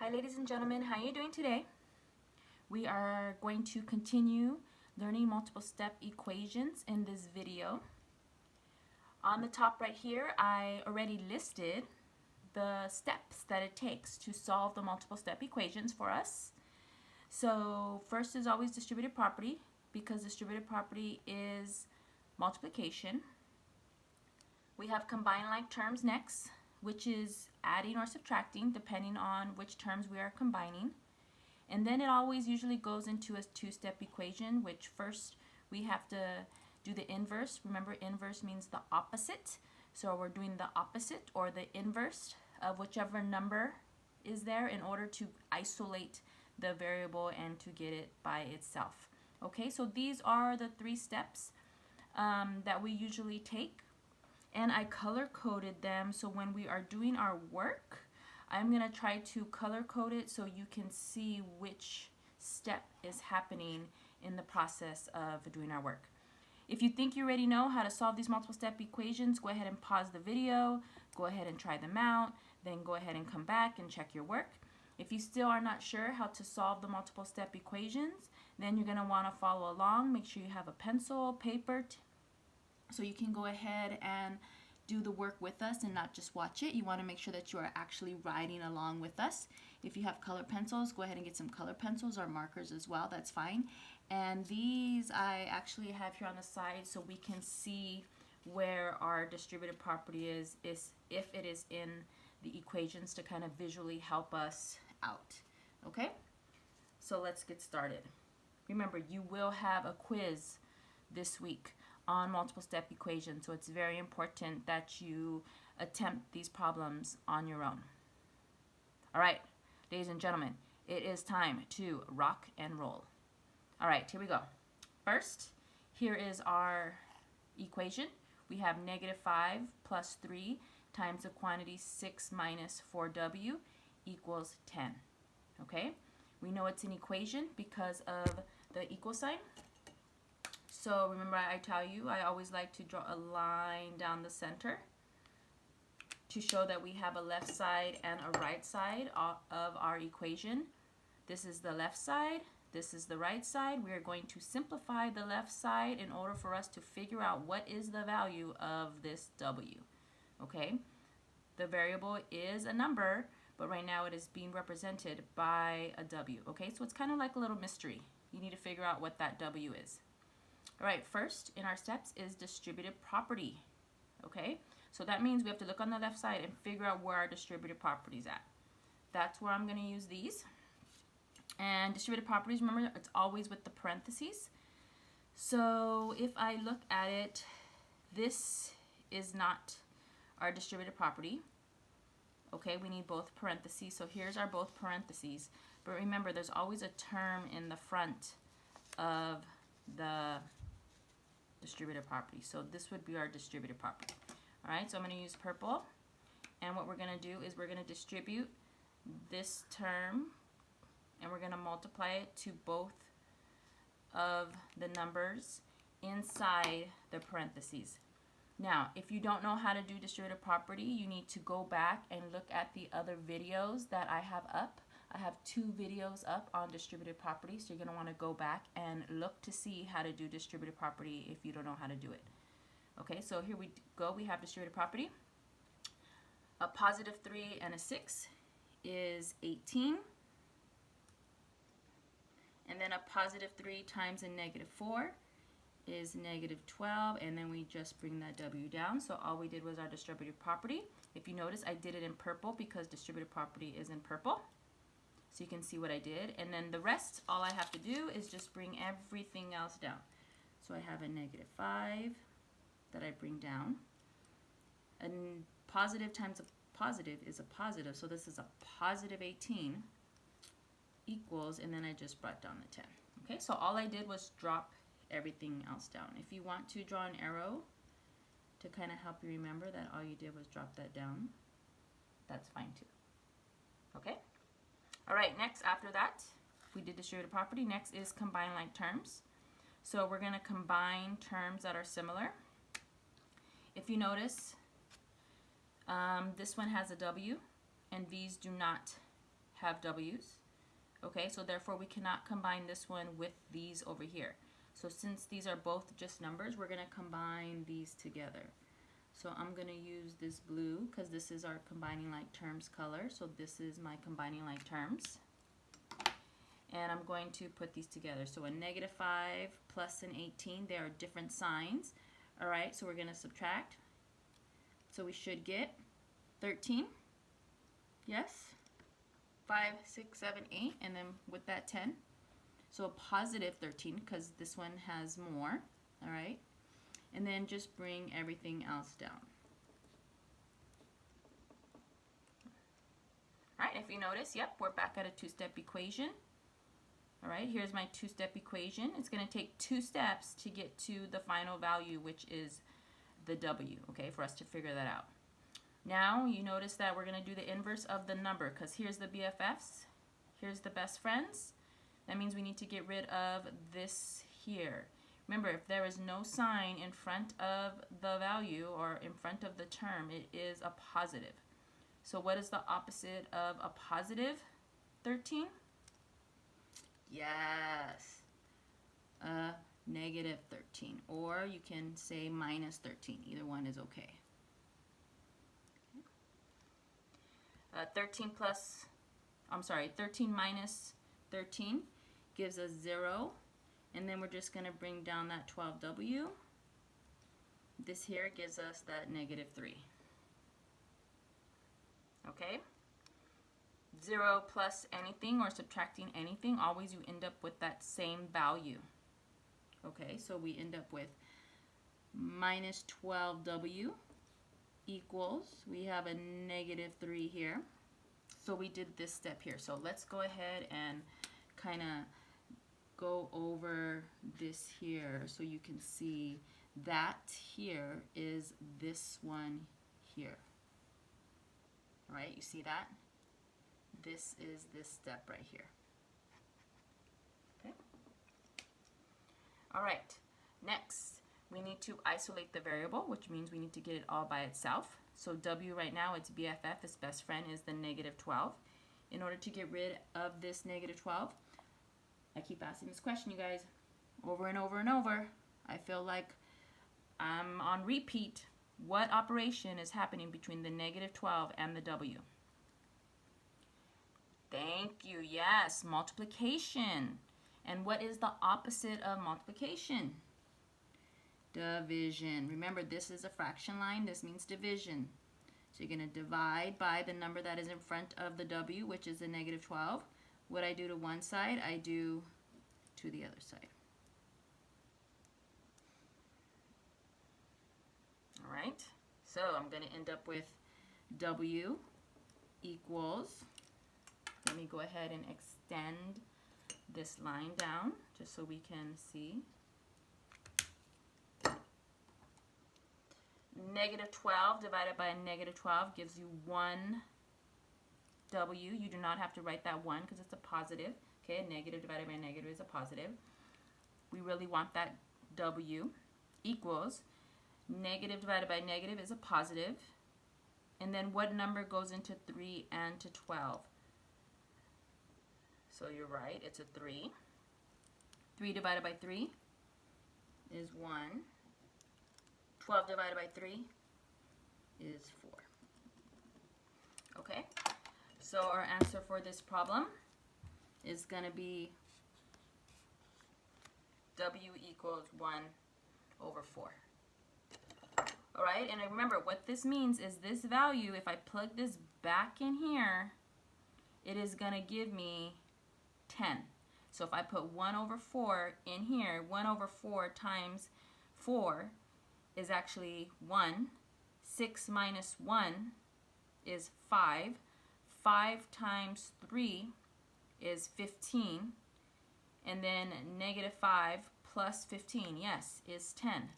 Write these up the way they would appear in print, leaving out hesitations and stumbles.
Hi ladies and gentlemen, how are you doing today? We are going to continue learning multiple step equations in this video. On the top right here, I already listed the steps that it takes to solve the multiple step equations for us. So first is always distributive property, because distributive property is multiplication. We have combine like terms next, which is adding or subtracting depending on which terms we are combining. And then it always usually goes into a two-step equation, which first we have to do the inverse. Remember, inverse means the opposite. So we're doing the opposite or the inverse of whichever number is there in order to isolate the variable and to get it by itself. Okay, so these are the three steps that we usually take. And I color-coded them, so when we are doing our work, I'm going to try to color-code it so you can see which step is happening in the process of doing our work. If you think you already know how to solve these multiple step equations, go ahead and pause the video, go ahead and try them out, then go ahead and come back and check your work. If you still are not sure how to solve the multiple step equations, then you're going to want to follow along. Make sure you have a pencil, paper, so you can go ahead and do the work with us and not just watch it. You want to make sure that you are actually writing along with us. If you have color pencils, go ahead and get some color pencils or markers as well. That's fine. And these I actually have here on the side so we can see where our distributive property is if it is in the equations to kind of visually help us out. Okay? So let's get started. Remember, you will have a quiz this week on multiple step equations, so it's very important that you attempt these problems on your own. All right, ladies and gentlemen, it is time to rock and roll. All right, here we go. First, here is our equation. We have -5 plus 3 times the quantity 6 minus 4w equals 10. Okay, we know it's an equation because of the equal sign. So remember, I tell you, I always like to draw a line down the center to show that we have a left side and a right side of our equation. This is the left side, this is the right side. We are going to simplify the left side in order for us to figure out what is the value of this w. Okay, the variable is a number, but right now it is being represented by a w. Okay, so it's kind of like a little mystery. You need to figure out what that w is. All right, first in our steps is distributive property. Okay, so that means we have to look on the left side and figure out where our distributive property is at. That's where I'm going to use these. And distributive properties, remember, it's always with the parentheses. So if I look at it, this is not our distributive property. Okay, we need both parentheses. So here's our both parentheses. But remember, there's always a term in the front of the distributive property. So this would be our distributive property. All right, so I'm going to use purple. And what we're going to do is we're going to distribute this term and we're going to multiply it to both of the numbers inside the parentheses. Now, if you don't know how to do distributive property, you need to go back and look at the other videos that I have up. I have 2 videos up on distributive property, so you're going to want to go back and look to see how to do distributive property if you don't know how to do it. Okay, so here we go. We have distributive property. A positive 3 and a 6 is 18. And then a positive 3 times a -4 is -12, and then we just bring that w down. So all we did was our distributive property. If you notice, I did it in purple because distributive property is in purple. So you can see what I did. And then the rest, all I have to do is just bring everything else down. So I have a -5 that I bring down. And positive times a positive is a positive. So this is a positive 18 equals, and then I just brought down the 10. Okay, so all I did was drop everything else down. If you want to draw an arrow to kind of help you remember that all you did was drop that down, that's fine too. Okay? All right, next after that, we did distributive property. Next is combine like terms. So we're going to combine terms that are similar. If you notice, this one has a w, and these do not have W's. Okay, so therefore we cannot combine this one with these over here. So since these are both just numbers, we're going to combine these together. So I'm going to use this blue because this is our combining like terms color. So this is my combining like terms. And I'm going to put these together. So a -5 plus an 18, they are different signs. All right, so we're going to subtract. So we should get 13. Yes? 5, 6, 7, 8, and then with that 10. So a positive 13 because this one has more. All right? And then just bring everything else down. All right, if you notice, yep, we're back at a two-step equation. All right, here's my two-step equation. It's going to take 2 steps to get to the final value, which is the W, okay, for us to figure that out. Now, you notice that we're going to do the inverse of the number because here's the BFFs, here's the best friends. That means we need to get rid of this here. Remember, if there is no sign in front of the value or in front of the term, it is a positive. So what is the opposite of a positive 13? Yes, a negative 13. Or you can say minus 13. Either one is okay. 13 minus 13 gives us 0. And then we're just going to bring down that 12W. This here gives us that -3. Okay? 0 plus anything or subtracting anything, always you end up with that same value. Okay, so we end up with minus 12W equals, we have a -3 here. So we did this step here. So let's go ahead and kind of go over this here so you can see that here is this one here. All right, you see that? This is this step right here. Okay. All right, next we need to isolate the variable, which means we need to get it all by itself. So W right now, its BFF, its best friend, is the -12. In order to get rid of this -12, I keep asking this question, you guys, over and over and over. I feel like I'm on repeat. What operation is happening between the -12 and the W? Thank you. Yes, multiplication. And what is the opposite of multiplication? Division. Remember, this is a fraction line. This means division. So you're going to divide by the number that is in front of the W, which is the -12. What I do to one side, I do to the other side. All right. So I'm going to end up with W equals, let me go ahead and extend this line down just so we can see. -12 divided by a -12 gives you 1 W. You do not have to write that 1 because it's a positive. Okay, a negative divided by a negative is a positive. We really want that W equals negative divided by negative is a positive. And then what number goes into 3 and to 12? So you're right, it's a 3. 3 divided by 3 is 1. 12 divided by 3 is 4. Okay, so our answer for this problem is going to be W equals 1/4. All right, and remember what this means is this value, if I plug this back in here, it is going to give me 10. So if I put 1/4 in here, 1/4 times 4 is actually 1. 6 minus 1 is 5. 5 times 3 is 15. And then -5 plus 15, yes, is 10.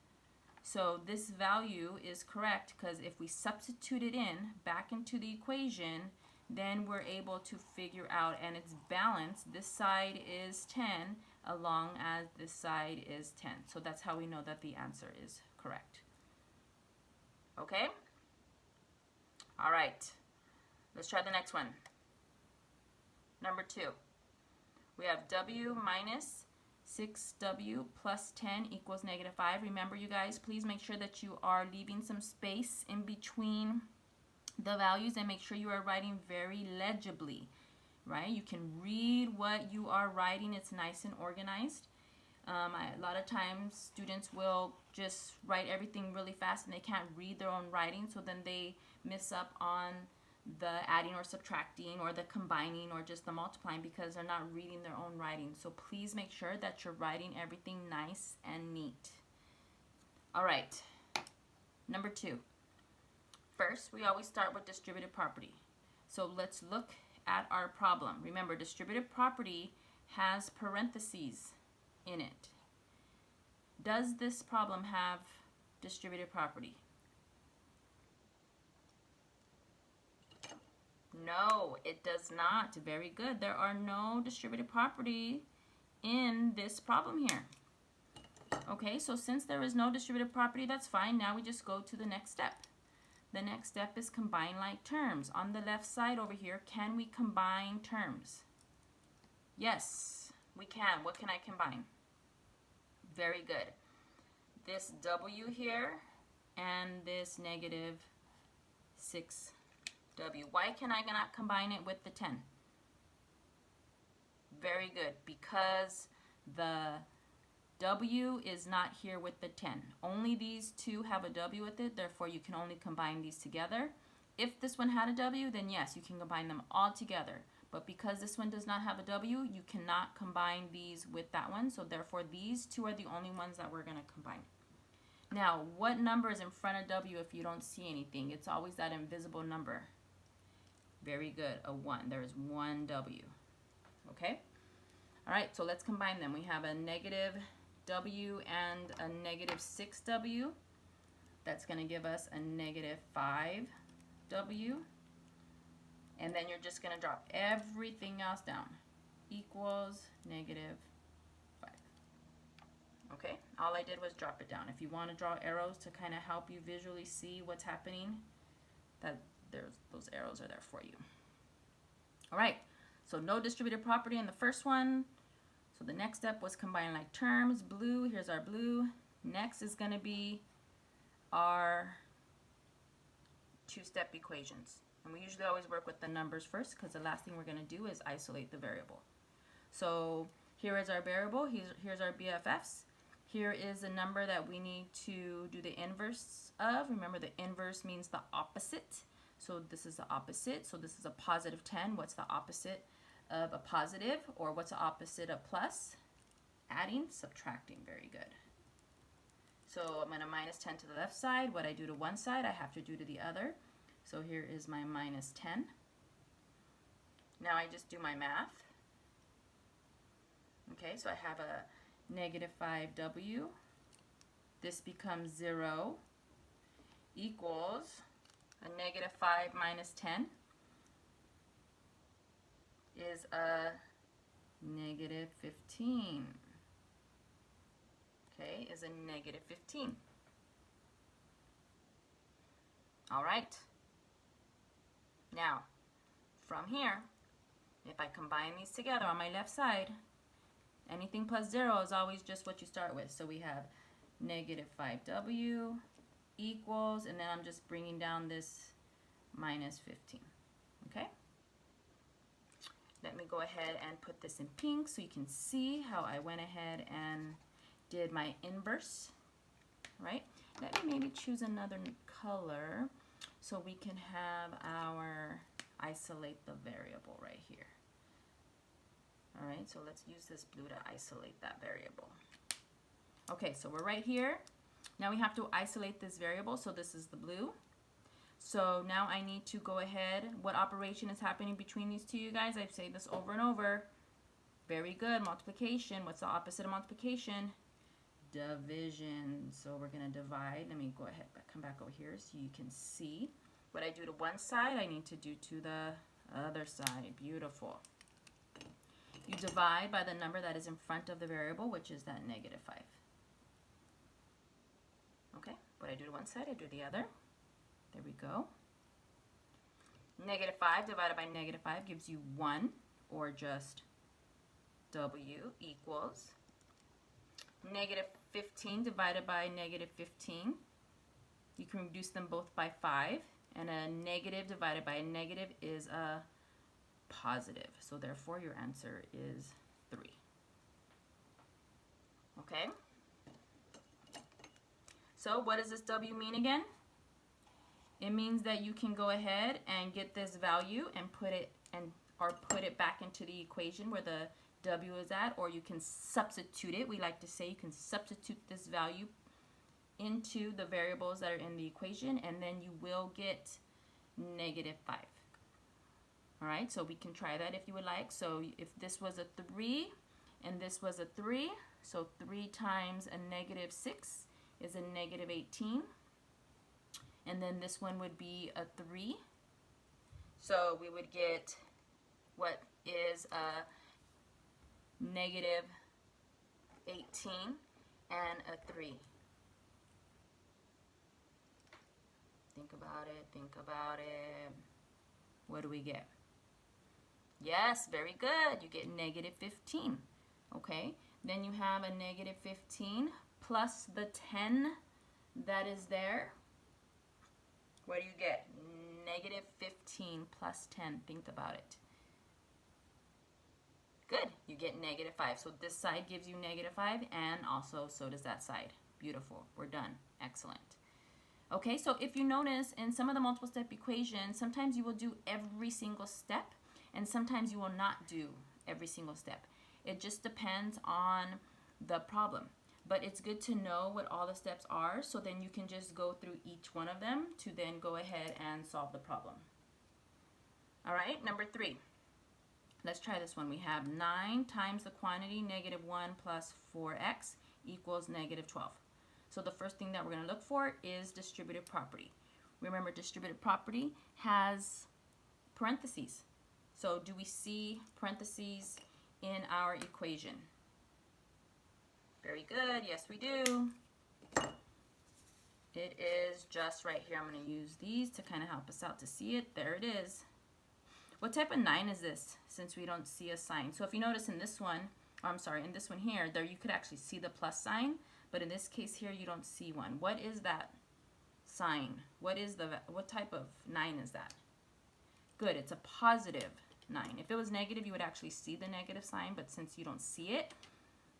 So this value is correct because if we substitute it in back into the equation, then we're able to figure out, and it's balanced. This side is 10 along as this side is 10. So that's how we know that the answer is correct. Okay? All right. Let's try the next one. Number 2, we have w minus 6w plus 10 equals negative 5. Remember, you guys, please make sure that you are leaving some space in between the values and make sure you are writing very legibly, right? You can read what you are writing. It's nice and organized. A lot of times students will just write everything really fast and they can't read their own writing, so then they miss up on the adding or subtracting or the combining or just the multiplying because they're not reading their own writing. So please make sure that you're writing everything nice and neat. All right, number 2. First, we always start with distributive property. So let's look at our problem. Remember, distributive property has parentheses in it. Does this problem have distributive property? No, it does not. Very good. There are no distributive property in this problem here. Okay, so since there is no distributive property, that's fine. Now we just go to the next step. The next step is combine like terms. On the left side over here, can we combine terms? Yes, we can. What can I combine? Very good. This w here and this negative 6w. Why can I not combine it with the 10? Very good. Because the w is not here with the 10. Only these two have a w with it, therefore you can only combine these together. If this one had a w, then yes, you can combine them all together. But because this one does not have a w, you cannot combine these with that one, so therefore these two are the only ones that we're going to combine. Now, what number is in front of w if you don't see anything? It's always that invisible number. Very good, a 1. There is one w. Okay? All right, so let's combine them. We have a negative w and a negative 6w. That's going to give us a negative 5w. And then you're just going to drop everything else down. Equals negative 5. Okay, all I did was drop it down. If you want to draw arrows to kind of help you visually see what's happening, those arrows are there for you. All right, so no distributive property in the first one. So the next step was combine like terms. Blue, here's our blue. Next is going to be our two-step equations. And we usually always work with the numbers first because the last thing we're going to do is isolate the variable. So here is our variable. Here's our BFFs. Here is a number that we need to do the inverse of. Remember, the inverse means the opposite. So this is the opposite. So this is a positive 10. What's the opposite of a positive? Or what's the opposite of plus? Adding, subtracting. Very good. So I'm going to minus 10 to the left side. What I do to one side, I have to do to the other. So here is my minus 10. Now I just do my math. Okay, so I have a negative 5w. This becomes 0 equals a negative 5 minus 10 is a negative 15. Okay, is a negative 15. All right. Now, from here, if I combine these together on my left side, anything plus 0 is always just what you start with. So we have negative 5w equals, and then I'm just bringing down this minus 15. Okay? Let me go ahead and put this in pink so you can see how I went ahead and did my inverse. Right? Let me maybe choose another color so we can have our isolate the variable right here. All right, so let's use this blue to isolate that variable. Okay, so we're right here. Now we have to isolate this variable, so this is the blue. So now I need to go ahead. What operation is happening between these two, you guys? I've said this over and over. Very good, multiplication. What's the opposite of multiplication? Division. So we're going to divide. Let me go ahead, come back over here so you can see. What I do to one side, I need to do to the other side. Beautiful. You divide by the number that is in front of the variable, which is that negative 5. Okay, what I do to one side, I do the other. There we go. Negative 5 divided by negative 5 gives you 1. or just W equals negative 15 divided by negative 15. You can reduce them both by 5, and a negative divided by a negative is a positive. So therefore your answer is 3. Okay? So what does this W mean again? It means that you can go ahead and get this value and put it back into the equation where the W is at, or you can substitute it. We like to say you can substitute this value into the variables that are in the equation, and then you will get negative 5. All right, so we can try that if you would like. So if this was a 3 and this was a 3, so 3 times a negative 6 is a negative 18. And then this one would be a 3. So we would get what is a negative 18 and a 3. Think about it, think about it. What do we get? Yes, very good. You get negative 15. Okay, then you have a negative 15 plus the 10 that is there. What do you get? Negative 15 plus 10. Think about it. Good. You get negative 5. So this side gives you negative 5, and also so does that side. Beautiful. We're done. Excellent. Okay, so if you notice in some of the multiple step equations, sometimes you will do every single step, and sometimes you will not do every single step. It just depends on the problem. But it's good to know what all the steps are, so then you can just go through each one of them to then go ahead and solve the problem. All right, number 3. Let's try this one. We have 9 times the quantity negative 1 plus 4x equals negative 12. So the first thing that we're going to look for is distributive property. Remember, distributive property has parentheses. So do we see parentheses in our equation? Very good. Yes, we do. It is just right here. I'm going to use these to kind of help us out to see it. There it is. What type of 9 is this, since we don't see a sign? So if you notice in this one, in this one here, there you could actually see the plus sign, but in this case here, you don't see one. What is that sign? What type of 9 is that? Good, it's a positive 9. If it was negative, you would actually see the negative sign, but since you don't see it,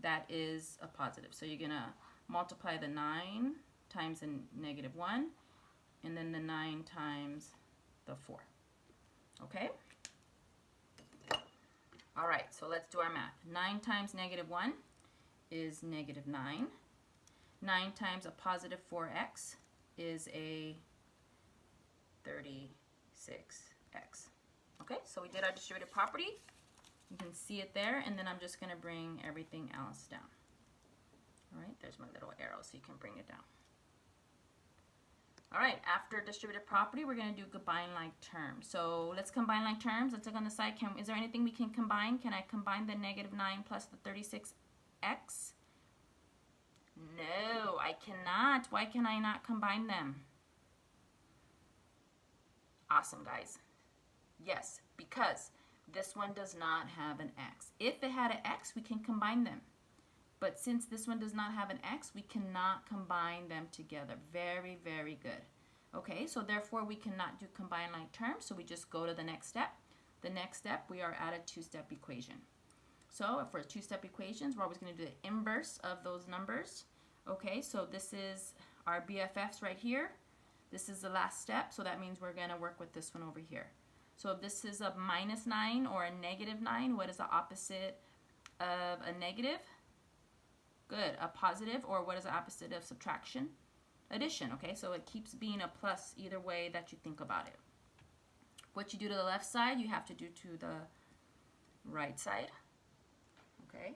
that is a positive. So you're going to multiply the 9 times the negative 1, and then the 9 times the 4. Okay? All right, so let's do our math. 9 times negative 1 is negative 9. 9 times a positive 4x is a 36x. Okay, so we did our distributive property. You can see it there, and then I'm just going to bring everything else down. All right, there's my little arrow so you can bring it down. All right, after distributive property, we're going to do combine like terms. So let's combine like terms. Let's look on the side. Is there anything we can combine? Can I combine the negative 9 plus the 36x? No, I cannot. Why can I not combine them? Awesome, guys. Yes, because this one does not have an x. If it had an x, we can combine them. But since this one does not have an x, we cannot combine them together. Very, very good. Okay, so therefore we cannot do combine like terms, so we just go to the next step. The next step, we are at a two-step equation. So for two-step equations, we're always going to do the inverse of those numbers. Okay, so this is our BFFs right here. This is the last step, so that means we're going to work with this one over here. So if this is a minus 9 or a negative 9, what is the opposite of a negative? Good, a positive, or what is the opposite of subtraction? Addition, okay? So it keeps being a plus either way that you think about it. What you do to the left side, you have to do to the right side, okay?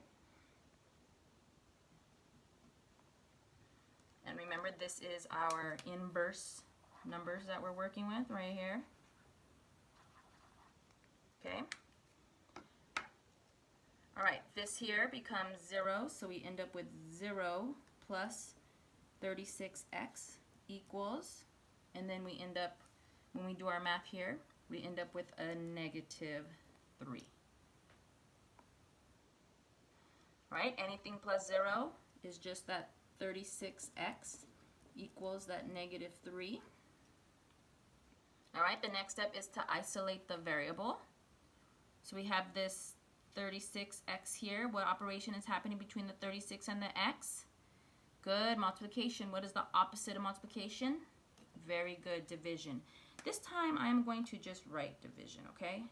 And remember, this is our inverse numbers that we're working with right here, okay? All right, this here becomes 0, so we end up with 0 plus 36x equals, and then we end up, when we do our math here, we end up with a negative 3. All right, anything plus 0 is just that 36x equals that -3. All right, the next step is to isolate the variable. So we have this 36x here. What operation is happening between the 36 and the x? Good, multiplication. What is the opposite of multiplication? Very good, division. This time I'm going to just write division, okay?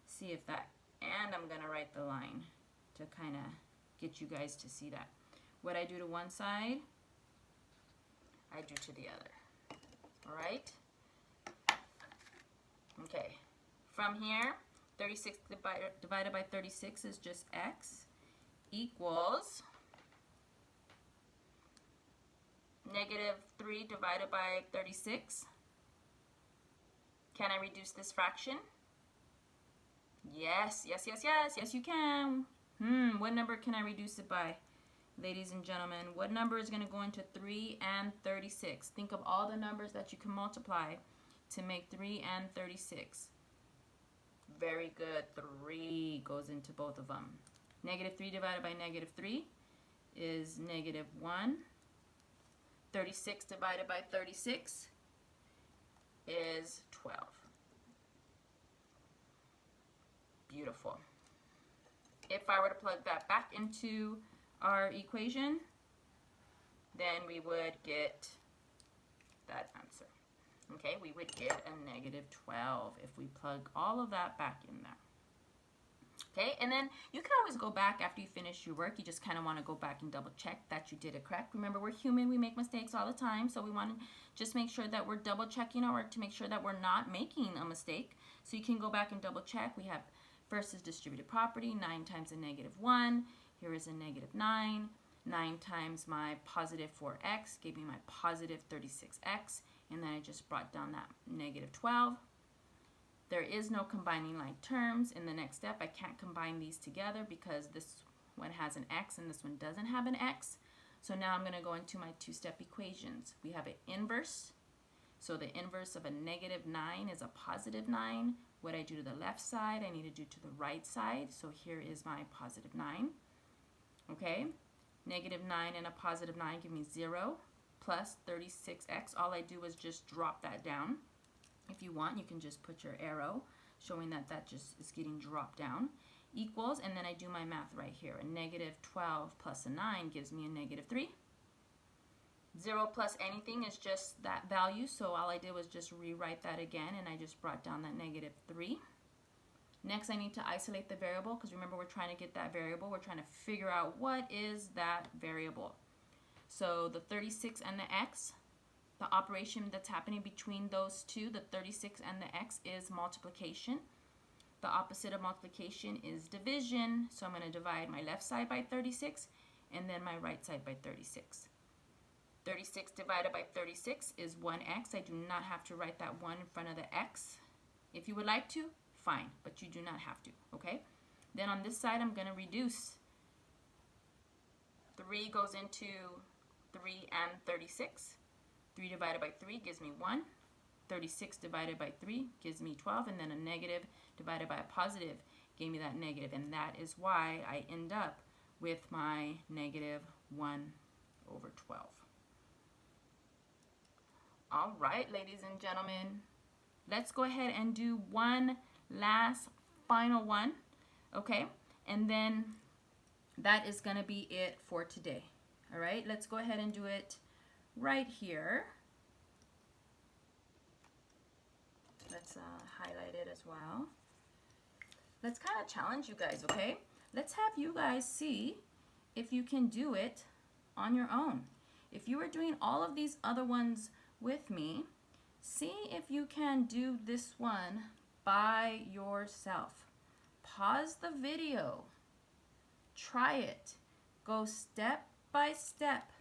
See if that, and I'm gonna write the line to kind of get you guys to see that. What I do to one side, I do to the other, all right? Okay, from here, 36 divided by 36 is just x equals -3 divided by 36. Can I reduce this fraction? Yes, yes, yes, yes, yes you can. What number can I reduce it by? Ladies and gentlemen, what number is going to go into 3 and 36? Think of all the numbers that you can multiply to make 3 and 36. Very good. 3 goes into both of them. -3 divided by -3 is -1. 36 divided by 36 is 12. Beautiful. If I were to plug that back into our equation, then we would get that answer. Okay, we would get a -12 if we plug all of that back in there. Okay, and then you can always go back after you finish your work. You just kind of want to go back and double check that you did it correct. Remember, we're human. We make mistakes all the time, so we want to just make sure that we're double checking our work to make sure that we're not making a mistake. So you can go back and double check. We have first is distributed property, 9 times a -1. Here is a -9. 9 times my positive 4x gave me my positive 36x. And then I just brought down that -12. There is no combining like terms. In the next step, I can't combine these together because this one has an x and this one doesn't have an x. So now I'm going to go into my two-step equations. We have an inverse. So the inverse of a -9 is a +9. What I do to the left side, I need to do to the right side. So here is my +9. Okay, -9 and a +9 give me 0. Plus 36x. All I do is just drop that down. If you want, you can just put your arrow showing that that just is getting dropped down. Equals, and then I do my math right here. A -12 plus a 9 gives me a -3. 0 plus anything is just that value, so all I did was just rewrite that again, and I just brought down that -3. Next, I need to isolate the variable, because remember, we're trying to get that variable. We're trying to figure out what is that variable. So the 36 and the x, the operation that's happening between those two, the 36 and the x, is multiplication. The opposite of multiplication is division. So I'm going to divide my left side by 36 and then my right side by 36. 36 divided by 36 is 1x. I do not have to write that 1 in front of the x. If you would like to, fine, but you do not have to, okay? Then on this side, I'm going to reduce. 3 goes into 3 and 36. 3 divided by 3 gives me 1. 36 divided by 3 gives me 12, and then a negative divided by a positive gave me that negative, and that is why I end up with my -1/12. All right, ladies and gentlemen, let's go ahead and do one last final one, okay? And then that is going to be it for today. All right, let's go ahead and do it right here. Let's highlight it as well. Let's kind of challenge you guys, okay? Let's have you guys see if you can do it on your own. If you are doing all of these other ones with me, see if you can do this one by yourself. Pause the video. Try it. Go step by step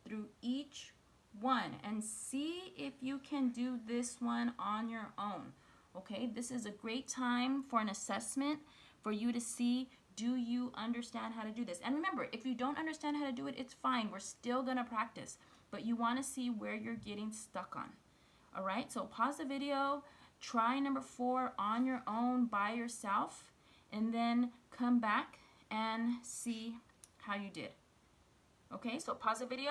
through each one and see if you can do this one on your own. Okay, this is a great time for an assessment for you to see, do you understand how to do this? And remember, if you don't understand how to do it, it's fine. We're still gonna practice, but you wanna see where you're getting stuck on. All right, so pause the video, try number 4 on your own by yourself, and then come back and see how you did. Okay, so pause the video.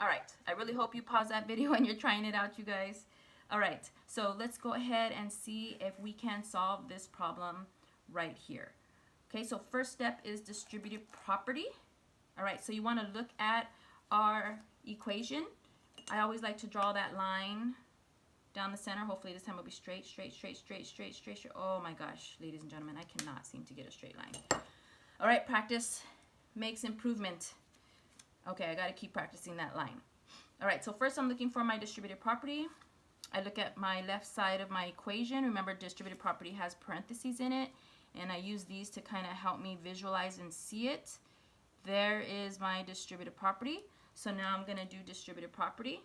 All right, I really hope you pause that video and you're trying it out, you guys. All right, so let's go ahead and see if we can solve this problem right here. Okay, so first step is distributive property. All right, so you want to look at our equation. I always like to draw that line down the center. Hopefully this time it'll be straight, straight, straight, straight, straight, straight, straight. Oh my gosh, ladies and gentlemen, I cannot seem to get a straight line. All right, practice makes improvement. Okay, I got to keep practicing that line. All right, so first I'm looking for my distributive property. I look at my left side of my equation. Remember, distributive property has parentheses in it, and I use these to kind of help me visualize and see it. There is my distributive property. So now I'm going to do distributive property.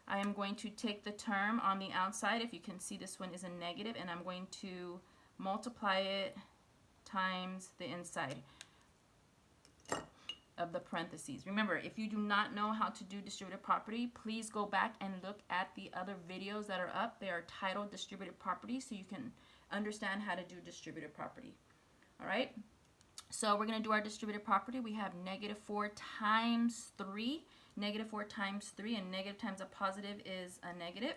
I am going to take the term on the outside. If you can see, this one is a negative, and I'm going to multiply it times the inside of the parentheses. Remember, if you do not know how to do distributive property, please go back and look at the other videos that are up. They are titled distributive property, so you can understand how to do distributive property. All right, so we're going to do our distributive property. We have negative 4 times 3. Negative 4 times 3, and negative times a positive is a negative.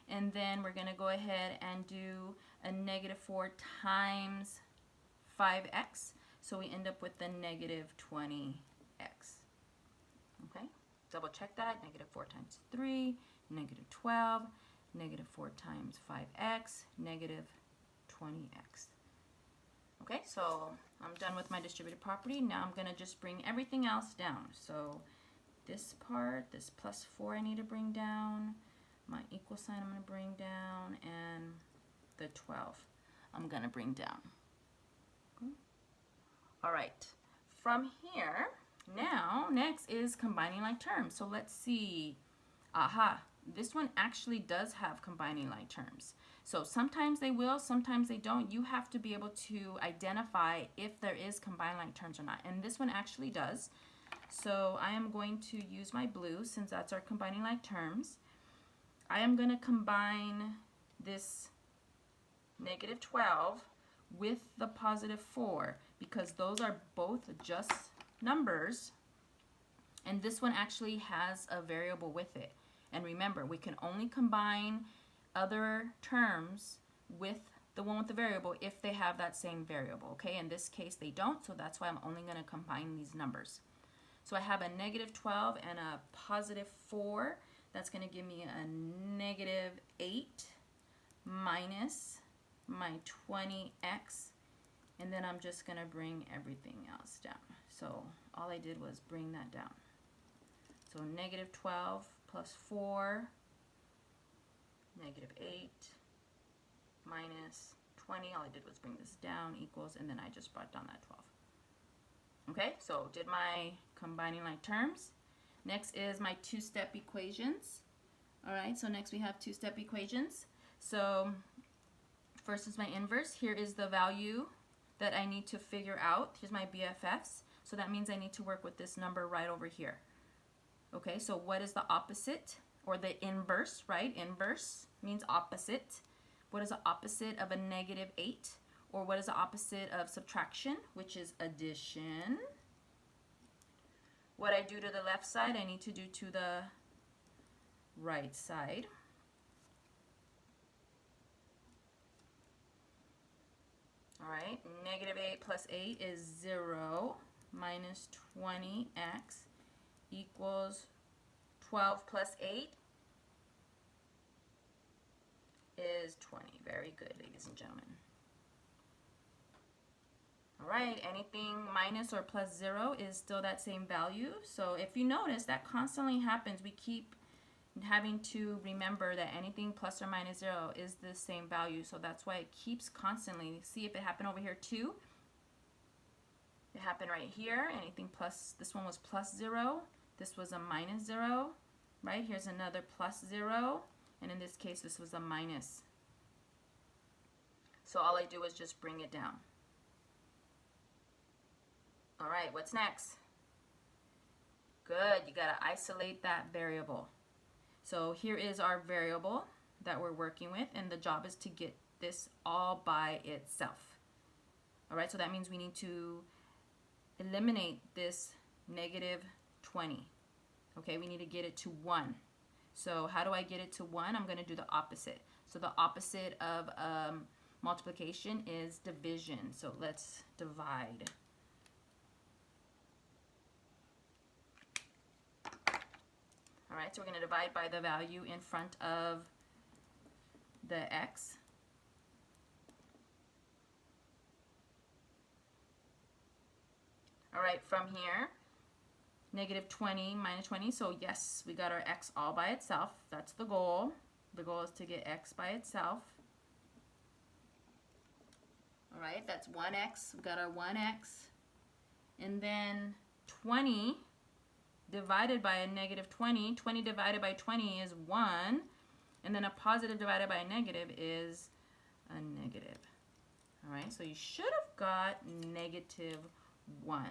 And then we're going to go ahead and do a negative 4 times 5x. So we end up with the negative 20x. Okay, double check that. Negative 4 times 3, negative 12, negative 4 times 5x, negative 20x. Okay, so I'm done with my distributive property. Now I'm going to just bring everything else down. So this part, this plus 4 I need to bring down. My equal sign I'm going to bring down. And the 12 I'm going to bring down. Okay. All right. From here, now, next is combining like terms. So let's see. Aha. This one actually does have combining like terms. So sometimes they will, sometimes they don't. You have to be able to identify if there is combined like terms or not. And this one actually does. So I am going to use my blue since that's our combining like terms. I am going to combine this negative 12 with the positive 4 because those are both just numbers. And this one actually has a variable with it. And remember, we can only combine other terms with the one with the variable if they have that same variable. Okay, in this case they don't, so that's why I'm only going to combine these numbers. So I have a negative 12 and a positive 4. That's going to give me a negative 8 minus my 20x. And then I'm just going to bring everything else down. So all I did was bring that down. So negative 12 plus 4, negative 8 minus 20. All I did was bring this down equals, and then I just brought down that 12. Okay, so did my combining like terms. Next is my two-step equations. All right, so next we have two-step equations. So first is my inverse. Here is the value that I need to figure out. Here's my BFFs. So that means I need to work with this number right over here. Okay, so what is the opposite or the inverse, right? Inverse means opposite. What is the opposite of a negative 8? Or what is the opposite of subtraction, which is addition? What I do to the left side, I need to do to the right side. All right, negative 8 plus 8 is 0 minus 20x equals 12 plus 8 is 20. Very good, ladies and gentlemen. All right, anything minus or plus 0 is still that same value. So if you notice, that constantly happens. We keep having to remember that anything plus or minus 0 is the same value. So that's why it keeps constantly. See if it happened over here too. It happened right here. Anything plus, this one was plus 0. This was a minus 0, right? Here's another plus 0. And in this case, this was a minus. So all I do is just bring it down. All right, what's next? Good, you gotta isolate that variable. So here is our variable that we're working with, and the job is to get this all by itself. All right, so that means we need to eliminate this negative 20. Okay, we need to get it to 1. So how do I get it to 1? I'm going to do the opposite. So the opposite of multiplication is division. So let's divide. All right, so we're going to divide by the value in front of the x. All right, from here, negative 20 minus 20. So yes, we got our x all by itself. That's the goal. The goal is to get x by itself. All right, that's 1x. We got our 1x. And then 20 divided by a negative 20. 20 divided by 20 is 1. And then a positive divided by a negative is a negative. All right, so you should have got negative 1.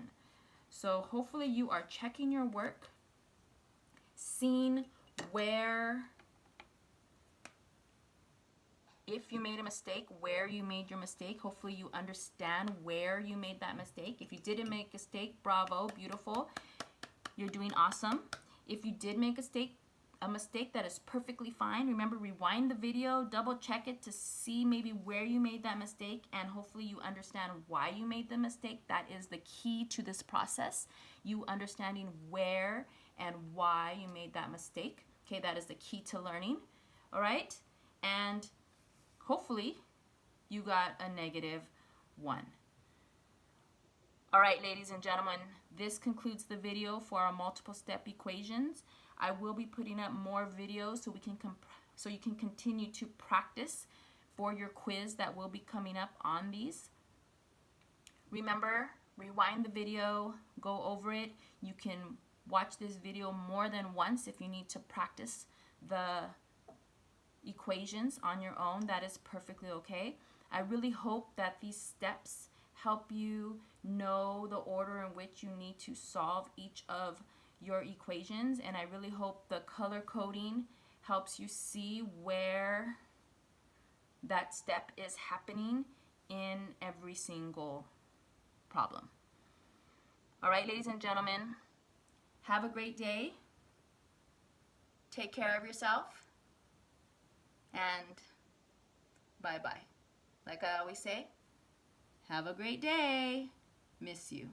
So hopefully you are checking your work, seeing where, if you made a mistake, where you made your mistake. Hopefully you understand where you made that mistake. If you didn't make a mistake, bravo, beautiful. You're doing awesome. If you did make a mistake, that is perfectly fine. Remember, rewind the video, double check it to see maybe where you made that mistake, and hopefully you understand why you made the mistake. That is the key to this process. You understanding where and why you made that mistake. Okay, that is the key to learning. All right, and hopefully you got a negative 1. All right, ladies and gentlemen, this concludes the video for our multiple step equations. I will be putting up more videos so you can continue to practice for your quiz that will be coming up on these. Remember, rewind the video, go over it. You can watch this video more than once if you need to practice the equations on your own. That is perfectly okay. I really hope that these steps help you know the order in which you need to solve each of your equations, and I really hope the color coding helps you see where that step is happening in every single problem. All right, ladies and gentlemen, have a great day. Take care of yourself, and bye-bye. Like I always say, have a great day. Miss you.